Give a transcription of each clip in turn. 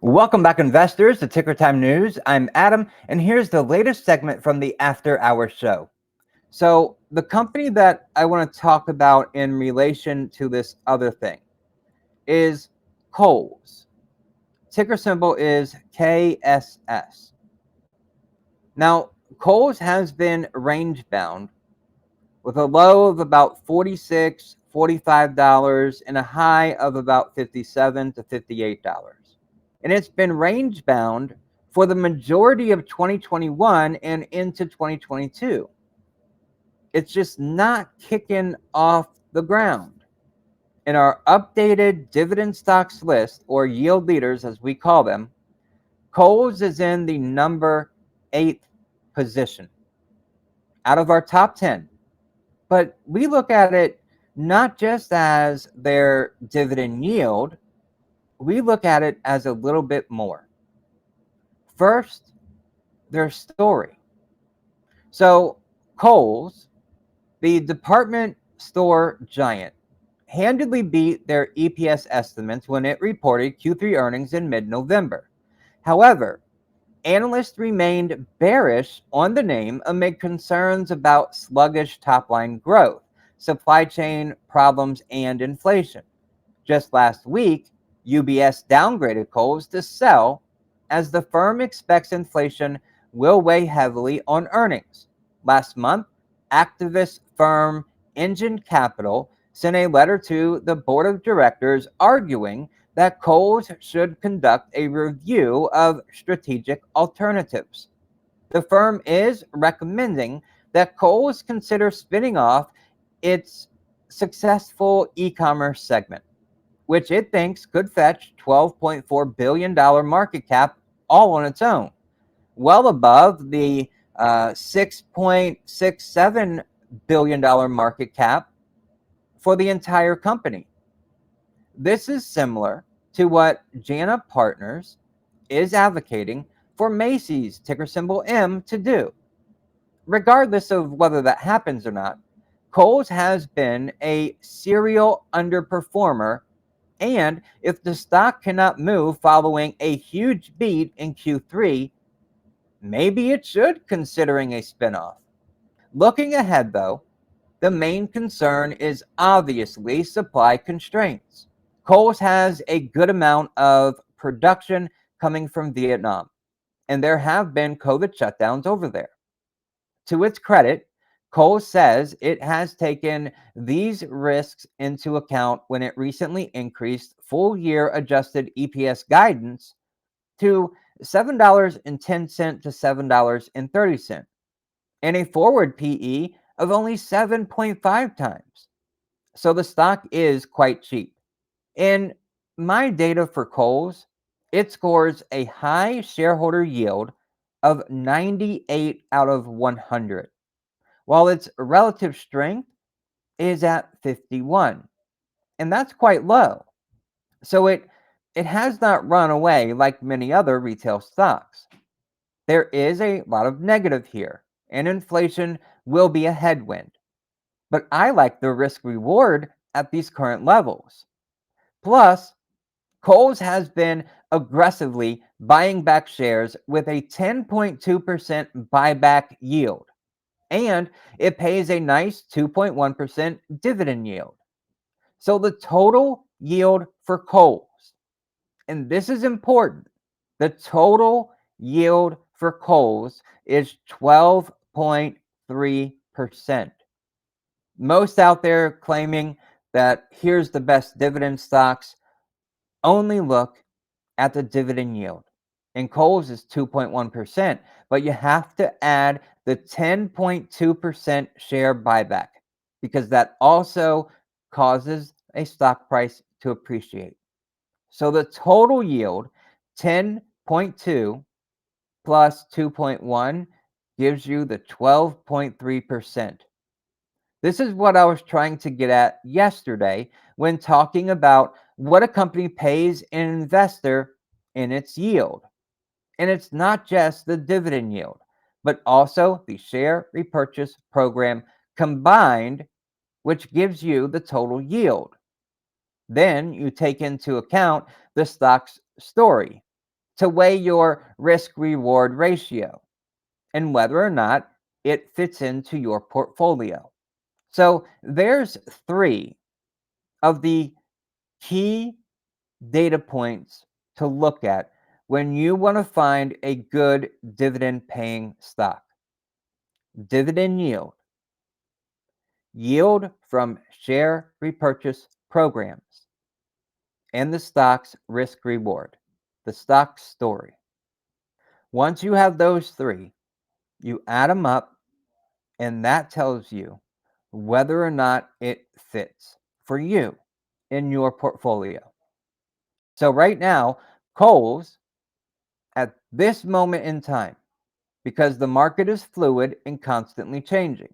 Welcome back, investors, to Ticker Time News. I'm Adam, and here's the latest segment from the After Hours show. So, the company that I want to talk about in relation to this other thing is Kohl's. Ticker symbol is KSS. Now, Kohl's has been range bound with a low of about $46, $45 and a high of about $57 to $58. And it's been range bound for the majority of 2021 and into 2022. It's just not kicking off the ground. In our updated dividend stocks list, or yield leaders as we call them, Kohl's is in the number 8th position out of our top 10. But we look at it not just as their dividend yield, we look at it as a little bit more. First, their story. So, Kohl's, the department store giant, handedly beat their EPS estimates when it reported Q3 earnings in mid-November. However, analysts remained bearish on the name amid concerns about sluggish top-line growth, supply chain problems, and inflation. Just last week, UBS downgraded Kohl's to sell as the firm expects inflation will weigh heavily on earnings. Last month, activist firm Engine Capital sent a letter to the board of directors arguing that Kohl's should conduct a review of strategic alternatives. The firm is recommending that Kohl's consider spinning off its successful e-commerce segment, which it thinks could fetch $12.4 billion market cap all on its own, well above the $6.67 billion market cap for the entire company. This is similar to what Jana Partners is advocating for Macy's, ticker symbol M, to do. Regardless of whether that happens or not, Kohl's has been a serial underperformer, and if the stock cannot move following a huge beat in Q3, maybe it should considering a spinoff. Looking ahead, though, the main concern is obviously supply constraints. Kohl's has a good amount of production coming from Vietnam, and there have been COVID shutdowns over there. To its credit, Kohl's says it has taken these risks into account when it recently increased full-year adjusted EPS guidance to $7.10 to $7.30, and a forward PE of only 7.5 times. So the stock is quite cheap. In my data for Kohl's, it scores a high shareholder yield of 98 out of 100, while its relative strength is at 51, and that's quite low. So it has not run away like many other retail stocks. There is a lot of negative here, and inflation will be a headwind. But I like the risk reward at these current levels. Plus, Kohl's has been aggressively buying back shares with a 10.2% buyback yield, and it pays a nice 2.1% dividend yield. So the total yield for Kohl's, and this is important, the total yield for Kohl's is 12.3%. Most out there claiming that here's the best dividend stocks only look at the dividend yield. And Kohl's is 2.1%, but you have to add the 10.2% share buyback because that also causes a stock price to appreciate. So the total yield, 10.2 plus 2.1, gives you the 12.3%. This is what I was trying to get at yesterday when talking about what a company pays an investor in its yield. And it's not just the dividend yield, but also the share repurchase program combined, which gives you the total yield. Then you take into account the stock's story. to weigh your risk-reward ratio and whether or not it fits into your portfolio. So there's 3 of the key data points to look at when you want to find a good dividend-paying stock. Dividend yield, yield from share repurchase programs, and the stock's risk reward, the stock story. Once you have those 3, you add them up, and that tells you whether or not it fits for you in your portfolio. So right now, Kohl's, at this moment in time, because the market is fluid and constantly changing,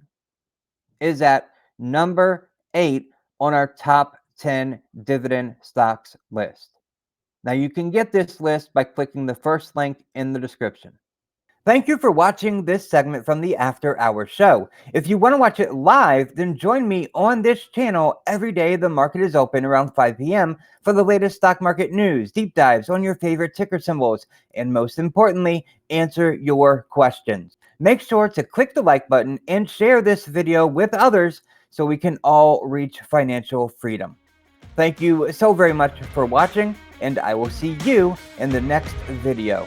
is at number 8 on our top 10 dividend stocks list. Now you can get this list by clicking the first link in the description. Thank you for watching this segment from the After Hours Show. If you want to watch it live, then join me on this channel every day the market is open around 5 p.m. for the latest stock market news, deep dives on your favorite ticker symbols, and most importantly, answer your questions. Make sure to click the like button and share this video with others so we can all reach financial freedom. Thank you so very much for watching, and I will see you in the next video.